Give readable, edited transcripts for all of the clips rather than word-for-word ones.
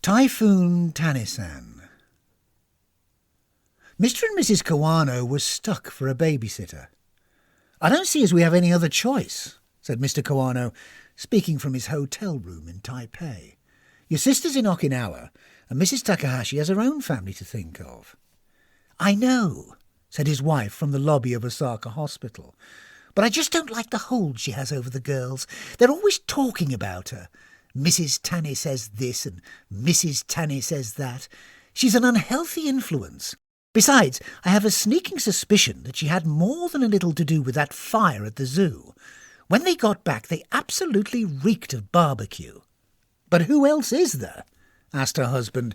Typhoon Tani-san. Mr. and Mrs. Kawano were stuck for a babysitter. "I don't see as we have any other choice," said Mr. Kawano, speaking from his hotel room in Taipei. "Your sister's in Okinawa, and Mrs. Takahashi has her own family to think of." "I know," said his wife from the lobby of Osaka Hospital, "but I just don't like the hold she has over the girls. They're always talking about her. Mrs. Tani says this and Mrs. Tani says that. She's an unhealthy influence. Besides, I have a sneaking suspicion that she had more than a little to do with that fire at the zoo. When they got back, they absolutely reeked of barbecue." "But who else is there?" asked her husband,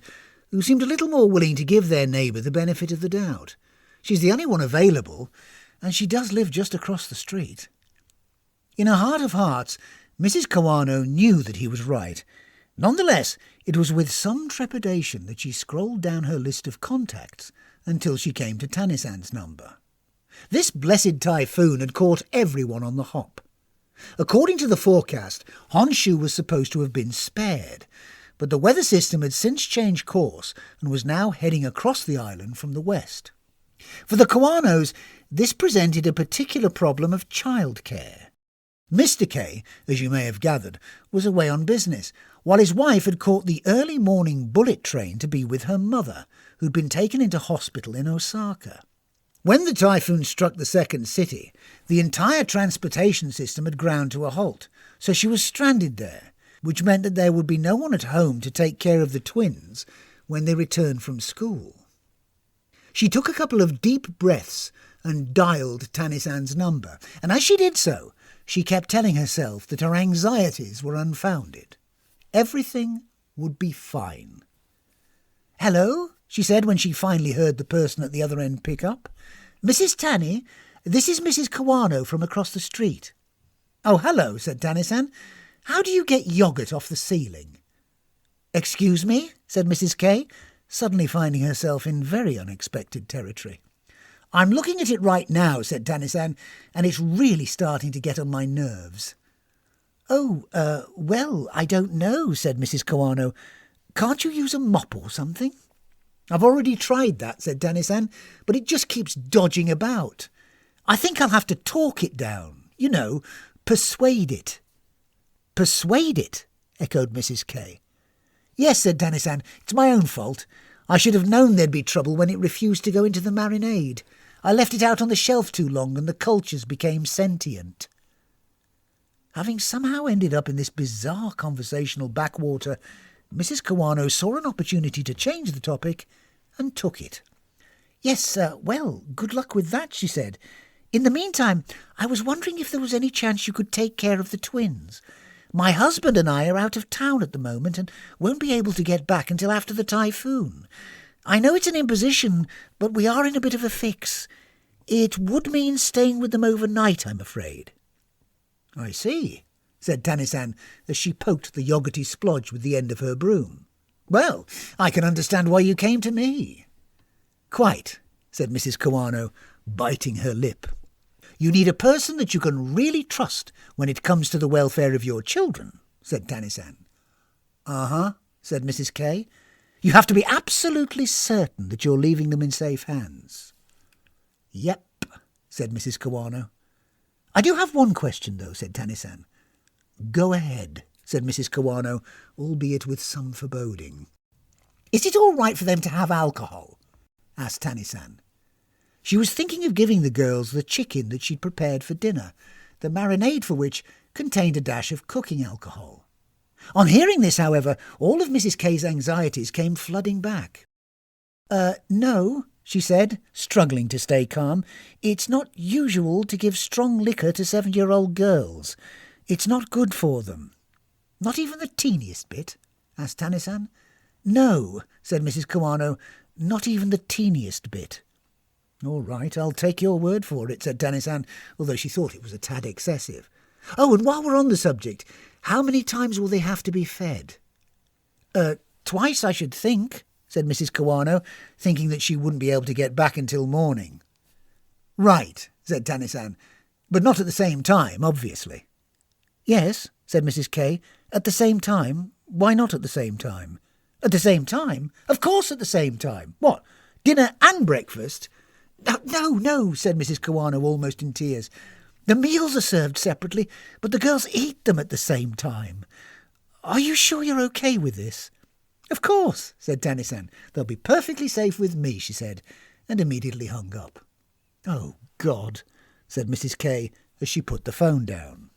who seemed a little more willing to give their neighbour the benefit of the doubt. "She's the only one available, and she does live just across the street." In her heart of hearts, Mrs. Kawano knew that he was right. Nonetheless, it was with some trepidation that she scrolled down her list of contacts until she came to Tani-san's number. This blessed typhoon had caught everyone on the hop. According to the forecast, Honshu was supposed to have been spared, but the weather system had since changed course and was now heading across the island from the west. For the Kawanos, this presented a particular problem of childcare. Mr. K, as you may have gathered, was away on business, while his wife had caught the early morning bullet train to be with her mother, who'd been taken into hospital in Osaka. When the typhoon struck the second city, the entire transportation system had ground to a halt, so she was stranded there, which meant that there would be no one at home to take care of the twins when they returned from school. She took a couple of deep breaths and dialed Tani-san's number, and as she did so, she kept telling herself that her anxieties were unfounded. Everything would be fine. "Hello," she said when she finally heard the person at the other end pick up. "Mrs. Tani, this is Mrs. Kawano from across the street." "Oh, hello," said Tani-san. "How do you get yoghurt off the ceiling?" "Excuse me," said Mrs. K, suddenly finding herself in very unexpected territory. "I'm looking at it right now," said Tani-san, "and it's really starting to get on my nerves." "Oh, well, I don't know," said Mrs. Kawano. "Can't you use a mop or something?" "I've already tried that," said Tani-san, "but it just keeps dodging about. I think I'll have to talk it down. You know, persuade it." "Persuade it?" echoed Mrs. K. "Yes," said Tani-san, "it's my own fault. I should have known there'd be trouble when it refused to go into the marinade. I left it out on the shelf too long and the cultures became sentient." Having somehow ended up in this bizarre conversational backwater, Mrs. Kawano saw an opportunity to change the topic and took it. "Yes, well, good luck with that," she said. "In the meantime, I was wondering if there was any chance you could take care of the twins. My husband and I are out of town at the moment and won't be able to get back until after the typhoon. I know it's an imposition, but we are in a bit of a fix. It would mean staying with them overnight, I'm afraid." "I see," said Tani-san as she poked the yogurty splodge with the end of her broom. "Well, I can understand why you came to me." "Quite," said Mrs. Kawano, biting her lip. "You need a person that you can really trust when it comes to the welfare of your children," said Tani-san. "Uh-huh," said Mrs. K. "You have to be absolutely certain that you're leaving them in safe hands." "Yep," said Mrs. Kawano. "I do have one question, though," said Tani-san. "Go ahead," said Mrs. Kawano, albeit with some foreboding. "Is it all right for them to have alcohol?" asked Tani-san. She was thinking of giving the girls the chicken that she'd prepared for dinner, the marinade for which contained a dash of cooking alcohol. On hearing this, however, all of Mrs. K's anxieties came flooding back. No," she said, struggling to stay calm. "It's not usual to give strong liquor to 7-year-old girls. It's not good for them." "Not even the teeniest bit?" asked Tani-san. "No," said Mrs. Kawano, "not even the teeniest bit." "All right, I'll take your word for it," said Tani-san, although she thought it was a tad excessive. "Oh, and while we're on the subject, how many times will they have to be fed?" Twice, I should think," said Mrs. Kawano, thinking that she wouldn't be able to get back until morning. "Right," said Tani-san, "but not at the same time, obviously." "Yes," said Mrs. K. "At the same time. Why not at the same time?" At the same time? Of course at the same time. What, dinner and breakfast? No, said Mrs. Kawano, almost in tears. The meals are served separately, but the girls eat them at the same time. Are you sure you're okay with this? Of course, said Tani-san. They'll be perfectly safe with me, she said, and immediately hung up. Oh, God, said Mrs. K as she put the phone down.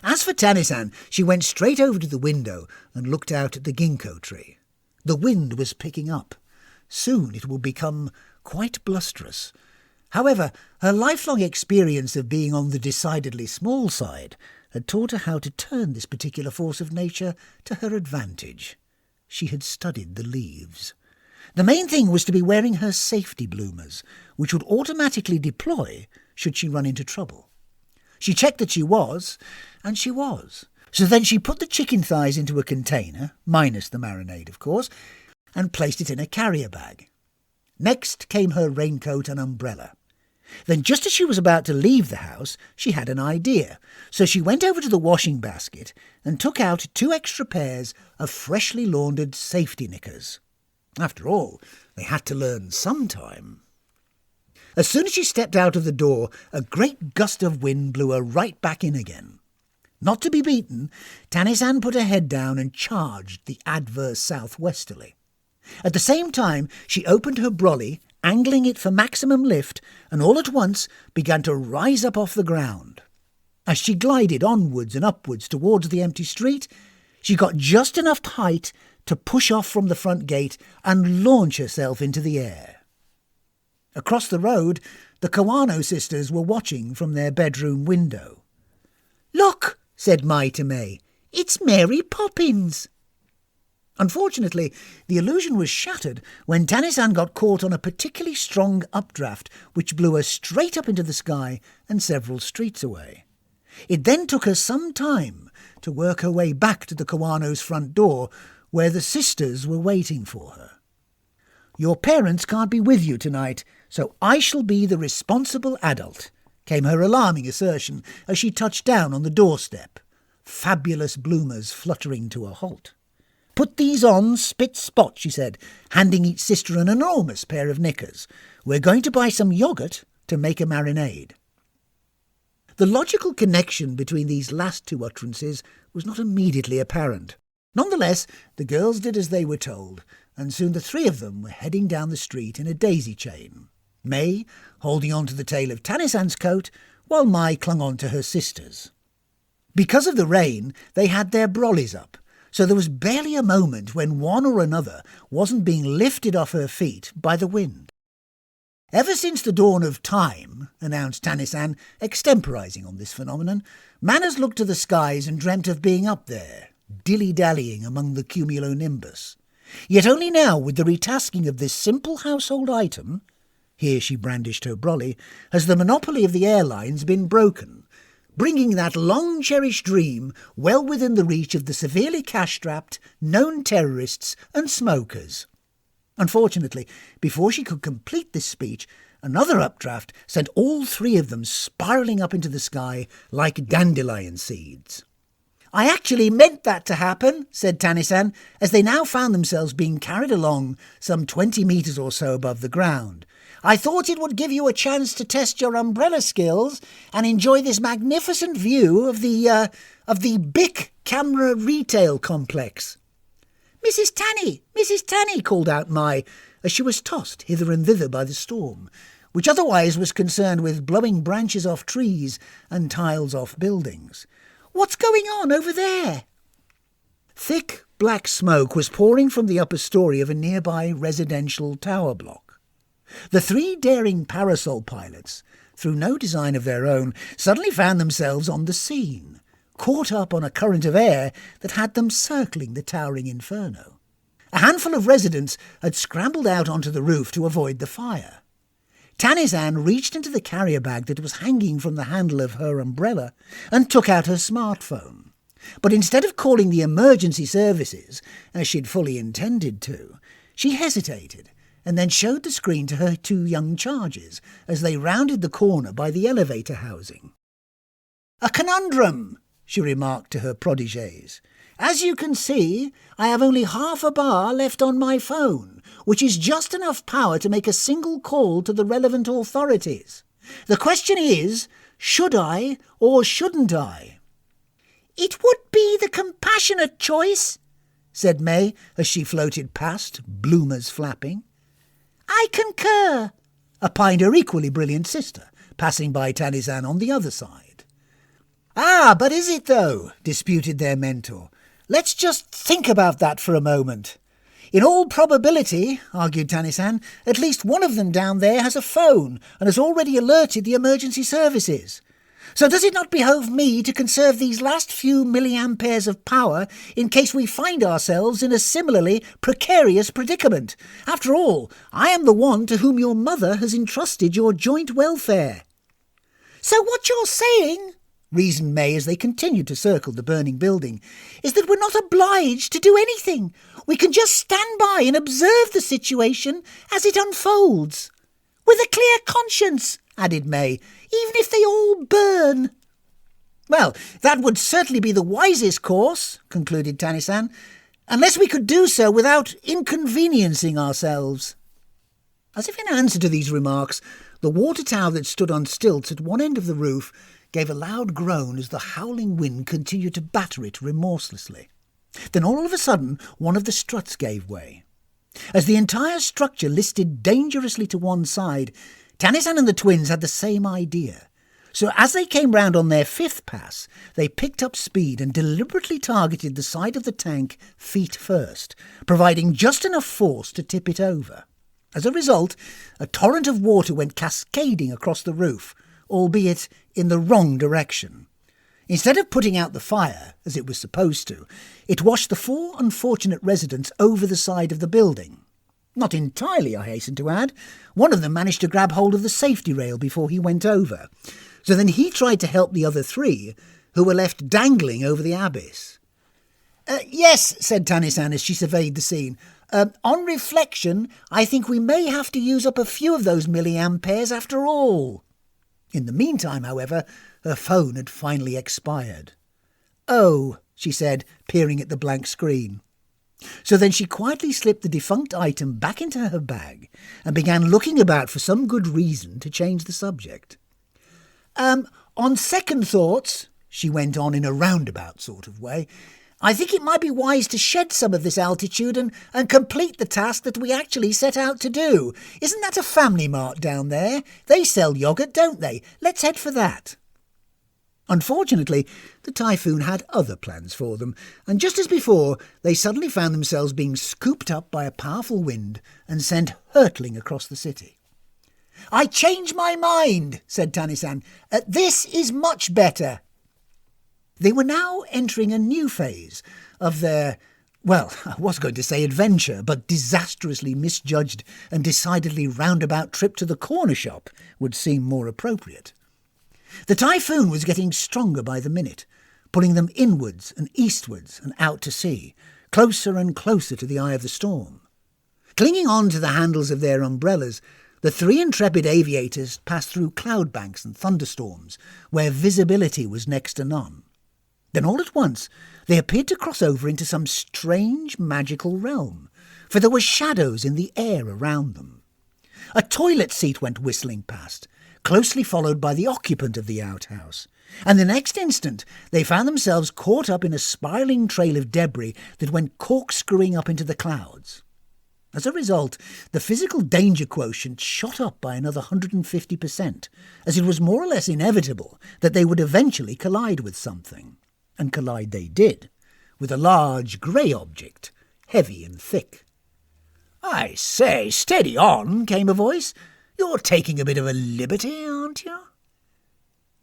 As for Tani-san, she went straight over to the window and looked out at the ginkgo tree. The wind was picking up. Soon it would become quite blusterous. However, her lifelong experience of being on the decidedly small side had taught her how to turn this particular force of nature to her advantage. She had studied the leaves. The main thing was to be wearing her safety bloomers, which would automatically deploy should she run into trouble. She checked that she was, and she was. So then she put the chicken thighs into a container, minus the marinade, of course, and placed it in a carrier bag. Next came her raincoat and umbrella. Then just as she was about to leave the house, she had an idea. So she went over to the washing basket and took out 2 extra pairs of freshly laundered safety knickers. After all, they had to learn sometime. As soon as she stepped out of the door, a great gust of wind blew her right back in again. Not to be beaten, Tani-san put her head down and charged the adverse southwesterly. At the same time, she opened her brolly, angling it for maximum lift, and all at once began to rise up off the ground. As she glided onwards and upwards towards the empty street, she got just enough height to push off from the front gate and launch herself into the air. Across the road, the Kawano sisters were watching from their bedroom window. "Look," said Mai to May, "it's Mary Poppins." Unfortunately, the illusion was shattered when Tani-san got caught on a particularly strong updraft which blew her straight up into the sky and several streets away. It then took her some time to work her way back to the Kawano's front door, where the sisters were waiting for her. "Your parents can't be with you tonight, so I shall be the responsible adult," came her alarming assertion as she touched down on the doorstep, fabulous bloomers fluttering to a halt. "Put these on spit-spot," she said, handing each sister an enormous pair of knickers. "We're going to buy some yoghurt to make a marinade." The logical connection between these last 2 utterances was not immediately apparent. Nonetheless, the girls did as they were told, and soon the 3 of them were heading down the street in a daisy chain, May holding on to the tail of Tani-san's coat, while Mai clung on to her sister's. Because of the rain, they had their brollies up, so there was barely a moment when one or another wasn't being lifted off her feet by the wind. "Ever since the dawn of time," announced Tani-san, extemporizing on this phenomenon, "man has looked to the skies and dreamt of being up there, dilly-dallying among the cumulonimbus. Yet only now, with the retasking of this simple household item," here she brandished her brolly, "has the monopoly of the airlines been broken, bringing that long-cherished dream well within the reach of the severely cash-strapped, known terrorists and smokers." Unfortunately, before she could complete this speech, another updraft sent all 3 of them spiralling up into the sky like dandelion seeds. "I actually meant that to happen," said Tani-san, as they now found themselves being carried along some 20 metres or so above the ground. "I thought it would give you a chance to test your umbrella skills and enjoy this magnificent view of the Bic Camera Retail Complex." Mrs. Tani, called out Mai, as she was tossed hither and thither by the storm, which otherwise was concerned with blowing branches off trees and tiles off buildings. "What's going on over there?" Thick black smoke was pouring from the upper story of a nearby residential tower block. The 3 daring parasol pilots, through no design of their own, suddenly found themselves on the scene, caught up on a current of air that had them circling the towering inferno. A handful of residents had scrambled out onto the roof to avoid the fire. Tani-san reached into the carrier bag that was hanging from the handle of her umbrella and took out her smartphone. But instead of calling the emergency services, as she'd fully intended to, she hesitated and then showed the screen to her 2 young charges as they rounded the corner by the elevator housing. "A conundrum," she remarked to her protégés. As you can see, I have only half a bar left on my phone, which is just enough power to make a single call to the relevant authorities. The question is, should I or shouldn't I?" "It would be the compassionate choice," said May as she floated past, bloomers flapping. "I concur," opined her equally brilliant sister, passing by Tani-san on the other side. "Ah, but is it though?" disputed their mentor. "Let's just think about that for a moment. In all probability," argued Tani-san, "at least one of them down there has a phone and has already alerted the emergency services. So does it not behove me to conserve these last few milliamperes of power in case we find ourselves in a similarly precarious predicament? After all, I am the one to whom your mother has entrusted your joint welfare." "So what you're saying," reasoned May as they continued to circle the burning building, "is that we're not obliged to do anything. We can just stand by and observe the situation as it unfolds. With a clear conscience," added May, "even if they all burn." "Well, that would certainly be the wisest course," concluded Tani-san, "unless we could do so without inconveniencing ourselves." As if in answer to these remarks, the water tower that stood on stilts at one end of the roof gave a loud groan as the howling wind continued to batter it remorselessly. Then all of a sudden one of the struts gave way. As the entire structure listed dangerously to one side, Tani-san and the twins had the same idea. So as they came round on their fifth pass, they picked up speed and deliberately targeted the side of the tank feet first, providing just enough force to tip it over. As a result, a torrent of water went cascading across the roof, albeit in the wrong direction. Instead of putting out the fire, as it was supposed to, it washed the four unfortunate residents over the side of the building. Not entirely, I hasten to add. One of them managed to grab hold of the safety rail before he went over. So then he tried to help the other three, who were left dangling over the abyss. "Yes," said Tani-san as she surveyed the scene. "On reflection, I think we may have to use up a few of those milliamperes after all." In the meantime, however, her phone had finally expired. "Oh," she said, peering at the blank screen. So then she quietly slipped the defunct item back into her bag and began looking about for some good reason to change the subject. On second thoughts," she went on in a roundabout sort of way, "I think it might be wise to shed some of this altitude and complete the task that we actually set out to do. Isn't that a Family Mart down there? They sell yoghurt, don't they? Let's head for that." Unfortunately, the Typhoon had other plans for them, and just as before, they suddenly found themselves being scooped up by a powerful wind and sent hurtling across the city. "I change my mind," said Tani-san. "This is much better." They were now entering a new phase of their, well, I was going to say adventure, but disastrously misjudged and decidedly roundabout trip to the corner shop would seem more appropriate. The Typhoon was getting stronger by the minute, pulling them inwards and eastwards and out to sea, closer and closer to the eye of the storm. Clinging on to the handles of their umbrellas, the three intrepid aviators passed through cloud banks and thunderstorms, where visibility was next to none. Then all at once they appeared to cross over into some strange magical realm, for there were shadows in the air around them. A toilet seat went whistling past, closely followed by the occupant of the outhouse, and the next instant they found themselves caught up in a spiralling trail of debris that went corkscrewing up into the clouds. As a result, the physical danger quotient shot up by another 150%, as it was more or less inevitable that they would eventually collide with something. And collide they did, with a large grey object, heavy and thick. "I say, steady on," came a voice. "You're taking a bit of a liberty, aren't you?"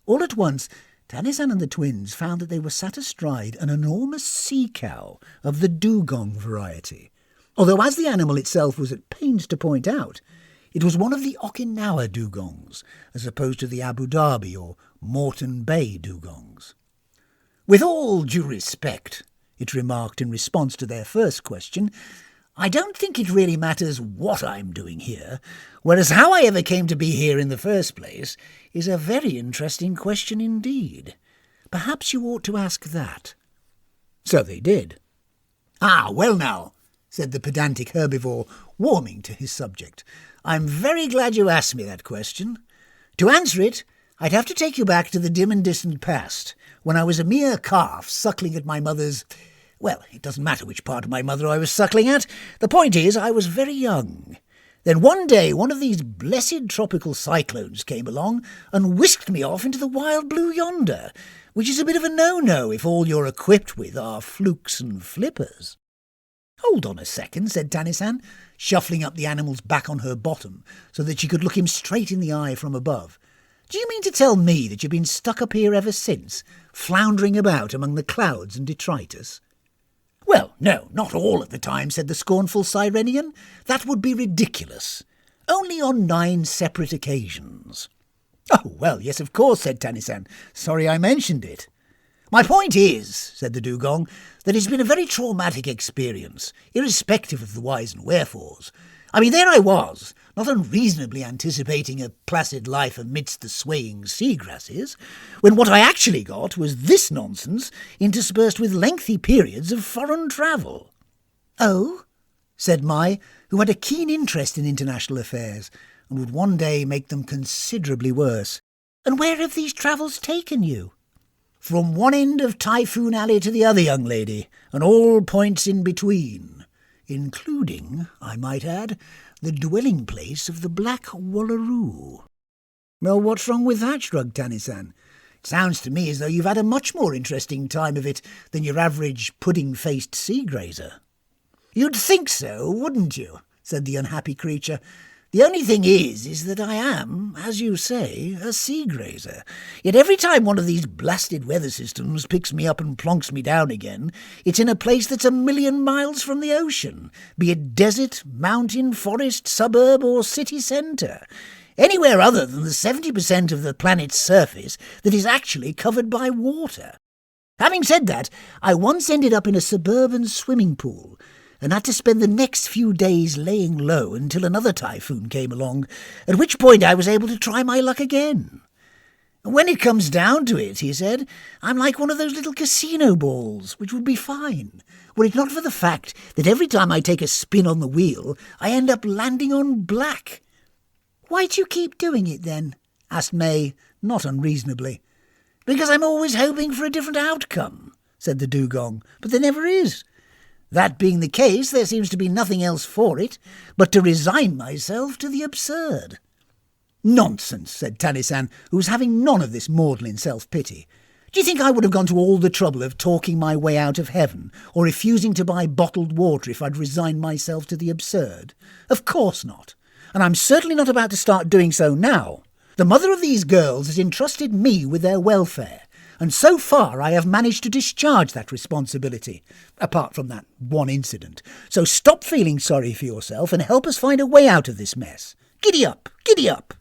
All at once, Tani-san and the twins found that they were sat astride an enormous sea cow of the dugong variety, although as the animal itself was at pains to point out, it was one of the Okinawa dugongs, as opposed to the Abu Dhabi or Moreton Bay dugongs. "With all due respect," it remarked in response to their first question, "I don't think it really matters what I'm doing here, whereas how I ever came to be here in the first place is a very interesting question indeed. Perhaps you ought to ask that." So they did. "Ah, well now," said the pedantic herbivore, warming to his subject. "I'm very glad you asked me that question. To answer it, I'd have to take you back to the dim and distant past, when I was a mere calf suckling at my mother's— well, it doesn't matter which part of my mother I was suckling at. The point is, I was very young. Then one day one of these blessed tropical cyclones came along and whisked me off into the wild blue yonder, which is a bit of a no-no if all you're equipped with are flukes and flippers." "Hold on a second," said Tani-san, shuffling up the animal's back on her bottom so that she could look him straight in the eye from above. "Do you mean to tell me that you've been stuck up here ever since, floundering about among the clouds and detritus?" "Well, no, not all of the time," said the scornful Sirenian. "That would be ridiculous. Only on 9 separate occasions." "Oh, well, yes, of course," said Tani-san. "Sorry I mentioned it." "My point is," said the dugong, "that it's been a very traumatic experience, irrespective of the whys and wherefores. I mean, there I was, not unreasonably anticipating a placid life amidst the swaying seagrasses, when what I actually got was this nonsense interspersed with lengthy periods of foreign travel." "Oh?" said Mai, who had a keen interest in international affairs, and would one day make them considerably worse. "And where have these travels taken you?" "From one end of Typhoon Alley to the other, young lady, and all points in between, including, I might add, the dwelling place of the Black Wallaroo." "Well, what's wrong with that?" shrugged Tani-san. "It sounds to me as though you've had a much more interesting time of it than your average pudding-faced sea-grazer." "You'd think so, wouldn't you?" said the unhappy creature. "The only thing is that I am, as you say, a sea-grazer. Yet every time one of these blasted weather systems picks me up and plonks me down again, it's in a place that's 1,000,000 miles from the ocean, be it desert, mountain, forest, suburb, or city centre. Anywhere other than the 70% of the planet's surface that is actually covered by water. Having said that, I once ended up in a suburban swimming pool, and had to spend the next few days laying low until another typhoon came along, at which point I was able to try my luck again. When it comes down to it," he said, "I'm like one of those little casino balls, which would be fine, were it not for the fact that every time I take a spin on the wheel, I end up landing on black." "Why do you keep doing it, then?" asked May, not unreasonably. "Because I'm always hoping for a different outcome," said the dugong, "but there never is. That being the case, there seems to be nothing else for it but to resign myself to the absurd." "Nonsense," said Tani-san, who was having none of this maudlin self-pity. "Do you think I would have gone to all the trouble of talking my way out of heaven, or refusing to buy bottled water if I'd resigned myself to the absurd? Of course not. And I'm certainly not about to start doing so now. The mother of these girls has entrusted me with their welfare, and so far I have managed to discharge that responsibility, apart from that one incident. So stop feeling sorry for yourself and help us find a way out of this mess. Giddy up, giddy up."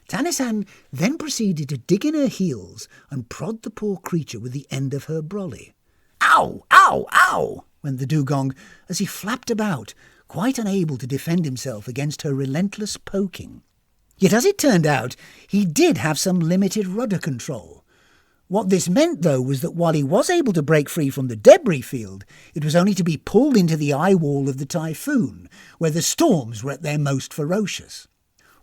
Tani-san then proceeded to dig in her heels and prod the poor creature with the end of her brolly. "Ow, ow, ow," went the dugong as he flapped about, quite unable to defend himself against her relentless poking. Yet as it turned out, he did have some limited rudder control. What this meant, though, was that while he was able to break free from the debris field, it was only to be pulled into the eye wall of the typhoon, where the storms were at their most ferocious.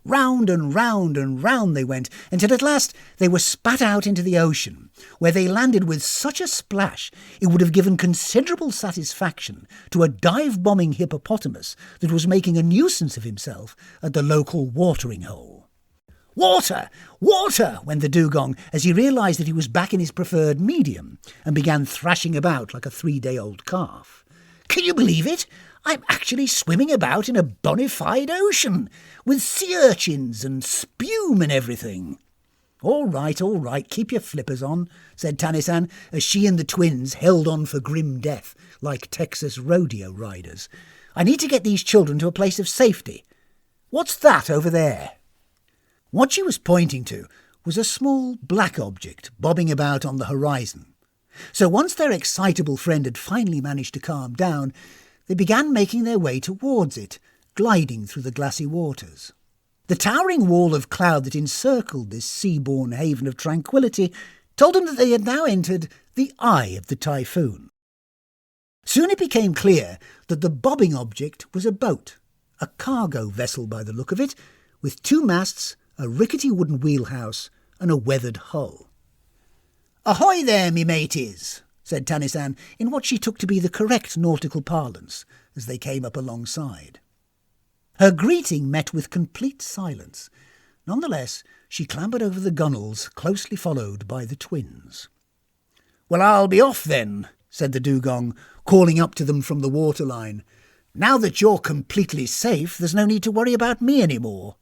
Round and round and round they went, until at last they were spat out into the ocean, where they landed with such a splash it would have given considerable satisfaction to a dive-bombing hippopotamus that was making a nuisance of himself at the local watering hole. "Water! Water!" went the dugong as he realised that he was back in his preferred medium and began thrashing about like a 3-day-old calf. "Can you believe it? I'm actually swimming about in a bona fide ocean, with sea urchins and spume and everything." All right, keep your flippers on," said Tani-san, as she and the twins held on for grim death like Texas rodeo riders. "I need to get these children to a place of safety. What's that over there?" What she was pointing to was a small black object bobbing about on the horizon. So once their excitable friend had finally managed to calm down, they began making their way towards it, gliding through the glassy waters. The towering wall of cloud that encircled this sea-born haven of tranquillity told them that they had now entered the eye of the typhoon. Soon it became clear that the bobbing object was a boat, a cargo vessel by the look of it, with 2 masts, a rickety wooden wheelhouse, and a weathered hull. "Ahoy there, me mateys," said Tani-san in what she took to be the correct nautical parlance as they came up alongside. Her greeting met with complete silence. Nonetheless, she clambered over the gunwales, closely followed by the twins. "Well, I'll be off then," said the dugong, calling up to them from the waterline. "Now that you're completely safe, there's no need to worry about me any more."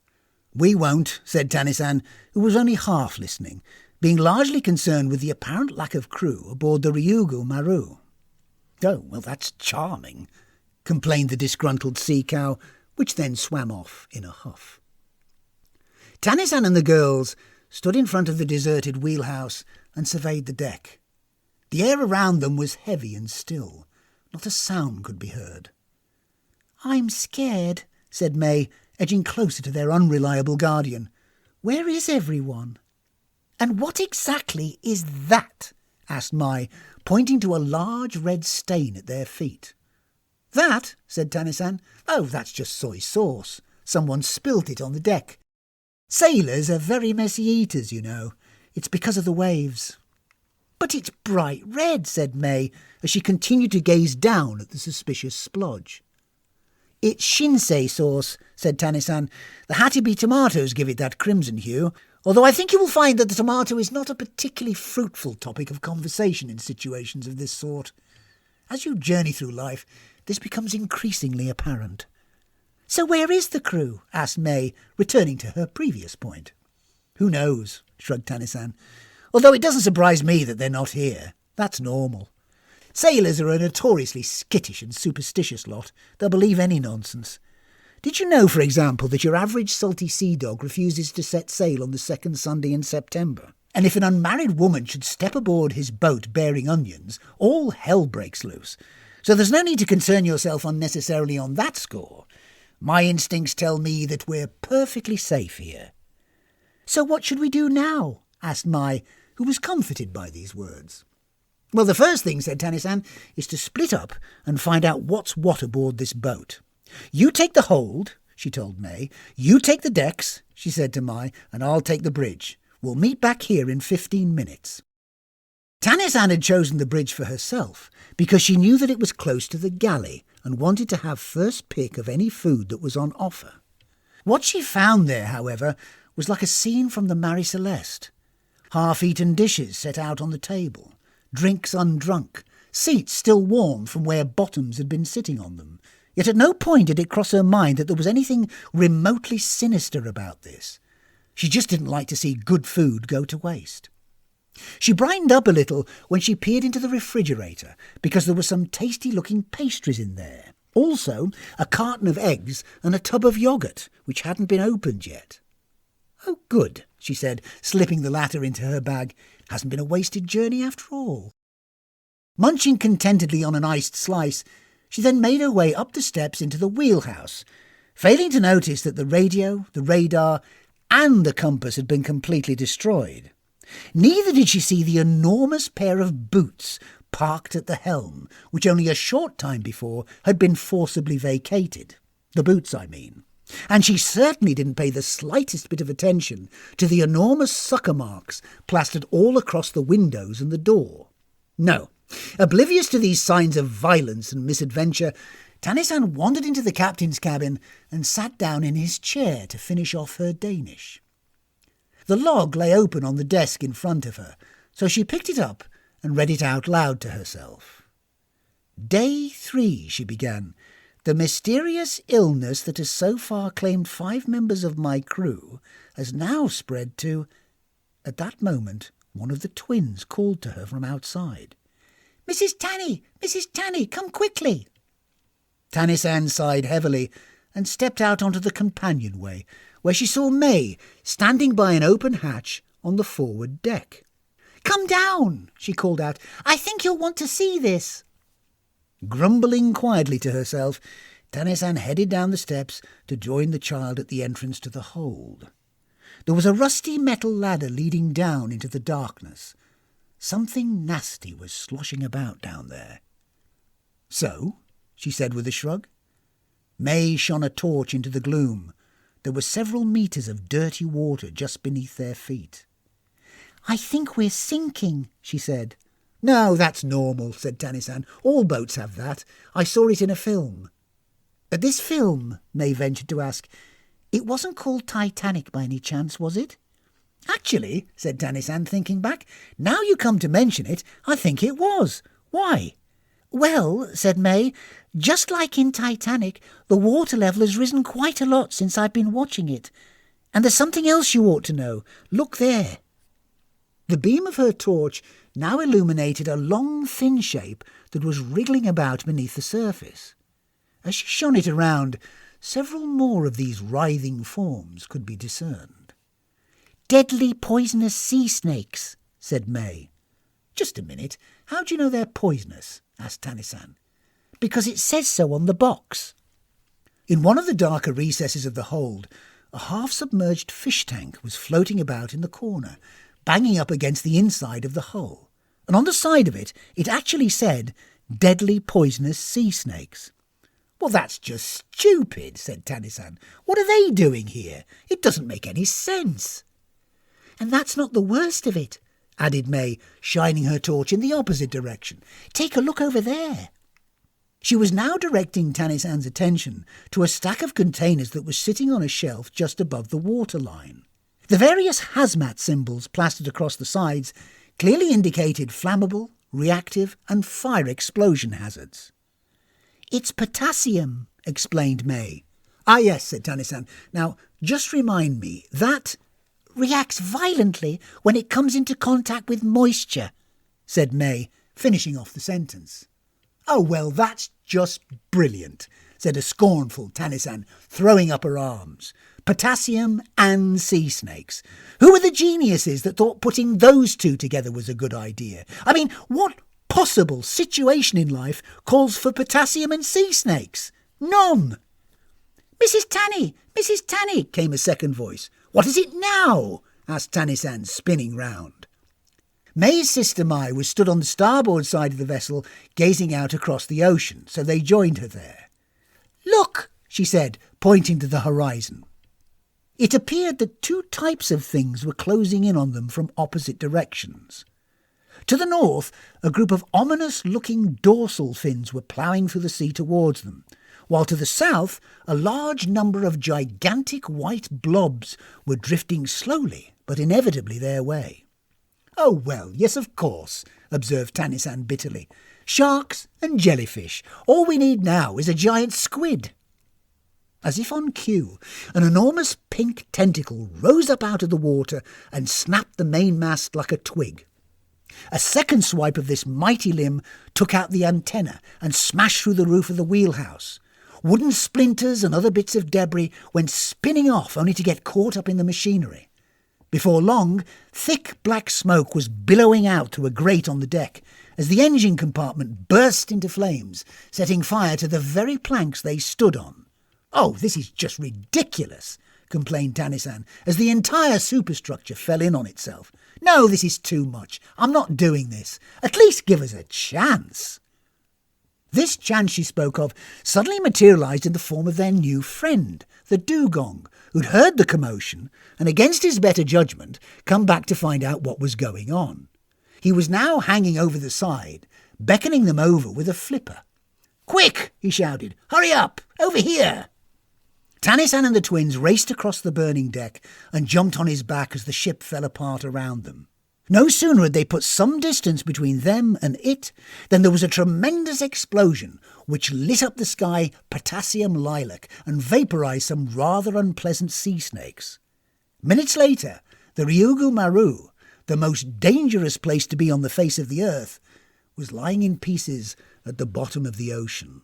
"We won't," said Tani-san, who was only half listening, being largely concerned with the apparent lack of crew aboard the Ryugu Maru. "Oh, well, that's charming," complained the disgruntled sea cow, which then swam off in a huff. Tani-san and the girls stood in front of the deserted wheelhouse and surveyed the deck. The air around them was heavy and still. Not a sound could be heard. "I'm scared," said May, edging closer to their unreliable guardian. "Where is everyone?" "And what exactly is that?" asked Mai, pointing to a large red stain at their feet. "That?" said Tani-san. "Oh, that's just soy sauce. Someone spilt it on the deck. Sailors are very messy eaters, you know. It's because of the waves." "But it's bright red," said May, as she continued to gaze down at the suspicious splodge. "It's shinsei sauce," said Tani-san. "The Hattibi tomatoes give it that crimson hue, although I think you will find that the tomato is not a particularly fruitful topic of conversation in situations of this sort. As you journey through life, this becomes increasingly apparent." "So where is the crew?" asked May, returning to her previous point. "Who knows?" shrugged Tani-san. "Although it doesn't surprise me that they're not here. That's normal. Sailors are a notoriously skittish and superstitious lot. They'll believe any nonsense. Did you know, for example, that your average salty sea dog refuses to set sail on the 2nd Sunday in September? And if an unmarried woman should step aboard his boat bearing onions, all hell breaks loose. So there's no need to concern yourself unnecessarily on that score. My instincts tell me that we're perfectly safe here." "So what should we do now?" asked Mai, who was comforted by these words. "Well, the first thing," said Tani-san, "is to split up and find out what's what aboard this boat. You take the hold," she told May. "You take the decks," she said to Mai, "and I'll take the bridge. We'll meet back here in 15 minutes. Tani-san had chosen the bridge for herself because she knew that it was close to the galley and wanted to have first pick of any food that was on offer. What she found there, however, was like a scene from the Marie Celeste. Half-eaten dishes set out on the table, drinks undrunk, seats still warm from where bottoms had been sitting on them. Yet at no point did it cross her mind that there was anything remotely sinister about this. She just didn't like to see good food go to waste. She brightened up a little when she peered into the refrigerator because there were some tasty-looking pastries in there. Also, a carton of eggs and a tub of yoghurt, which hadn't been opened yet. "Oh, good," she said, slipping the latter into her bag. "Hasn't been a wasted journey after all." Munching contentedly on an iced slice, she then made her way up the steps into the wheelhouse, failing to notice that the radio, the radar, and the compass had been completely destroyed. Neither did she see the enormous pair of boots parked at the helm, which only a short time before had been forcibly vacated. The boots, I mean. And she certainly didn't pay the slightest bit of attention to the enormous sucker marks plastered all across the windows and the door. No, oblivious to these signs of violence and misadventure, Tani-san wandered into the captain's cabin and sat down in his chair to finish off her Danish. The log lay open on the desk in front of her, so she picked it up and read it out loud to herself. "Day 3, she began. "The mysterious illness that has so far claimed 5 members of my crew has now spread to—" At that moment, one of the twins called to her from outside. "Mrs. Tani! Mrs. Tani, come quickly!" Tani-san sighed heavily and stepped out onto the companionway, where she saw May standing by an open hatch on the forward deck. "Come down," she called out. "I think you'll want to see this." Grumbling quietly to herself, Tani-san headed down the steps to join the child at the entrance to the hold. There was a rusty metal ladder leading down into the darkness. Something nasty was sloshing about down there. So? She said with a shrug. May shone a torch into the gloom. There were several metres of dirty water just beneath their feet. I think we're sinking, she said. No, that's normal, said Tani-san. All boats have that. I saw it in a film. This film, May ventured to ask, it wasn't called Titanic by any chance, was it? Actually, said Tani-san, thinking back, now you come to mention it, I think it was. Why? Well, said May, just like in Titanic, the water level has risen quite a lot since I've been watching it. And there's something else you ought to know. Look there. The beam of her torch now illuminated a long, thin shape that was wriggling about beneath the surface. As she shone it around, several more of these writhing forms could be discerned. Deadly poisonous sea snakes, said May. Just a minute. How do you know they're poisonous? Asked Tani-san. Because it says so on the box. In one of the darker recesses of the hold, a half-submerged fish tank was floating about in the corner, banging up against the inside of the hull. And on the side of it, it actually said, Deadly poisonous sea snakes. Well, that's just stupid, said Tani-san. What are they doing here? It doesn't make any sense. And that's not the worst of it, added May, shining her torch in the opposite direction. Take a look over there. She was now directing Tani-san's attention to a stack of containers that was sitting on a shelf just above the waterline. The various hazmat symbols plastered across the sides clearly indicated flammable, reactive and fire explosion hazards. It's potassium, explained May. Ah, yes, said Tani-san. Now, just remind me, that reacts violently when it comes into contact with moisture, said May, finishing off the sentence. Oh, well, that's just brilliant, said a scornful Tani-san, throwing up her arms. Potassium and sea snakes. Who were the geniuses that thought putting those two together was a good idea? I mean, what possible situation in life calls for potassium and sea snakes? None. Mrs. Tani, came a second voice. What is it now? Asked Tani-san, spinning round. May's sister Mai was stood on the starboard side of the vessel, gazing out across the ocean, so they joined her there. Look, she said, pointing to the horizon. It appeared that two types of things were closing in on them from opposite directions. To the north, a group of ominous-looking dorsal fins were ploughing through the sea towards them, while to the south, a large number of gigantic white blobs were drifting slowly but inevitably their way. Oh, well, yes, of course, observed Tani-san bitterly. Sharks and jellyfish. All we need now is a giant squid. As if on cue, an enormous pink tentacle rose up out of the water and snapped the mainmast like a twig. A second swipe of this mighty limb took out the antenna and smashed through the roof of the wheelhouse. Wooden splinters and other bits of debris went spinning off only to get caught up in the machinery. Before long, thick black smoke was billowing out through a grate on the deck as the engine compartment burst into flames, setting fire to the very planks they stood on. Oh, this is just ridiculous, complained Tani-san, as the entire superstructure fell in on itself. No, this is too much. I'm not doing this. At least give us a chance. This chance she spoke of suddenly materialised in the form of their new friend, the dugong, who'd heard the commotion and, against his better judgment, come back to find out what was going on. He was now hanging over the side, beckoning them over with a flipper. Quick, he shouted. Hurry up! Over here! Tani-san and the twins raced across the burning deck and jumped on his back as the ship fell apart around them. No sooner had they put some distance between them and it than there was a tremendous explosion which lit up the sky potassium lilac and vaporised some rather unpleasant sea snakes. Minutes later, the Ryugu Maru, the most dangerous place to be on the face of the earth, was lying in pieces at the bottom of the ocean.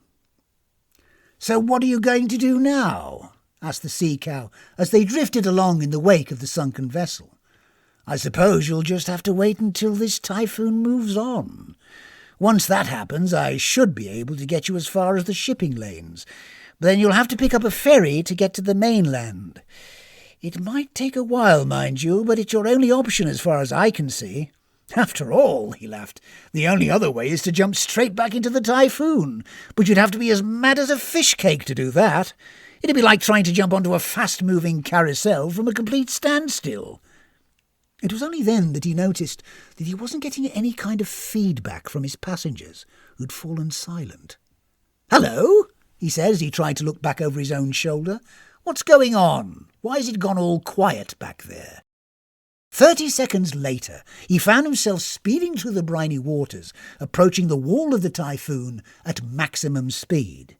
So what are you going to do now? Asked the sea cow as they drifted along in the wake of the sunken vessel. I suppose you'll just have to wait until this typhoon moves on. Once that happens, I should be able to get you as far as the shipping lanes. But then you'll have to pick up a ferry to get to the mainland. It might take a while, mind you, but it's your only option as far as I can see. After all, he laughed, the only other way is to jump straight back into the Typhoon, but you'd have to be as mad as a fish cake to do that. It'd be like trying to jump onto a fast-moving carousel from a complete standstill. It was only then that he noticed that he wasn't getting any kind of feedback from his passengers, who'd fallen silent. "Hello," he said as he tried to look back over his own shoulder. "What's going on? Why has it gone all quiet back there?" 30 seconds later, he found himself speeding through the briny waters, approaching the wall of the Typhoon at maximum speed.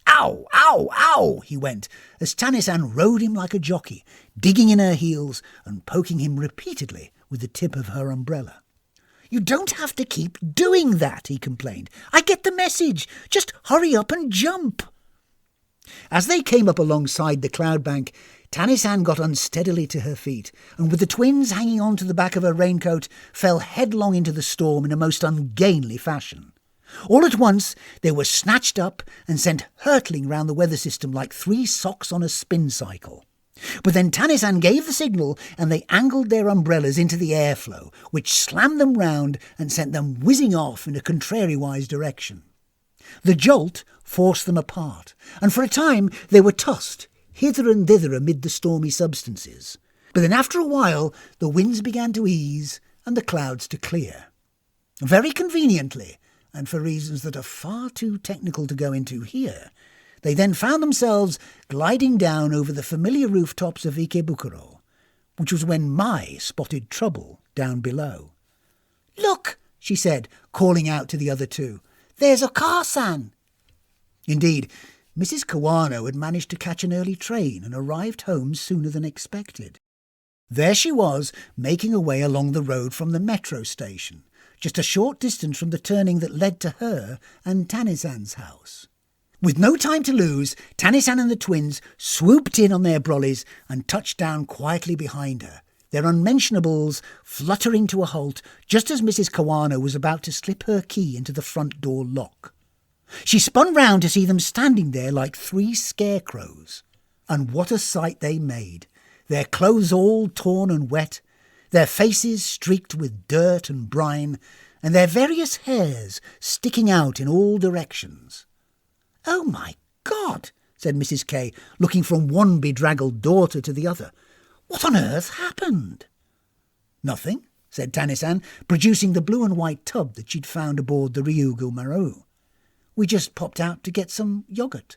"Ow, ow, ow," he went, as Tani-san rode him like a jockey, digging in her heels and poking him repeatedly with the tip of her umbrella. "You don't have to keep doing that," he complained. "I get the message. Just hurry up and jump." As they came up alongside the cloud bank, Tani-san got unsteadily to her feet, and with the twins hanging on to the back of her raincoat, fell headlong into the storm in a most ungainly fashion. All at once they were snatched up and sent hurtling round the weather system like 3 socks on a spin cycle. But then Tani-san gave the signal, and they angled their umbrellas into the airflow, which slammed them round and sent them whizzing off in a contrariwise direction. The jolt forced them apart, and for a time they were tossed hither and thither amid the stormy substances. But then after a while the winds began to ease and the clouds to clear. Very conveniently, and for reasons that are far too technical to go into here, they then found themselves gliding down over the familiar rooftops of Ikebukuro, which was when Mai spotted trouble down below. "Look," she said, calling out to the other two. "There's Oka-san." Indeed, Mrs. Kawano had managed to catch an early train and arrived home sooner than expected. There she was, making her way along the road from the metro station, just a short distance from the turning that led to her and Tani-san's house. With no time to lose, Tani-san and the twins swooped in on their brollies and touched down quietly behind her, their unmentionables fluttering to a halt just as Mrs. Kawano was about to slip her key into the front door lock. She spun round to see them standing there like 3 scarecrows. And what a sight they made, their clothes all torn and wet, their faces streaked with dirt and brine, and their various hairs sticking out in all directions. "Oh, my God," said Mrs. K, looking from one bedraggled daughter to the other. "What on earth happened?" "Nothing," said Tani-san, producing the blue and white tub that she'd found aboard the Ryugu Maru. "We just popped out to get some yoghurt."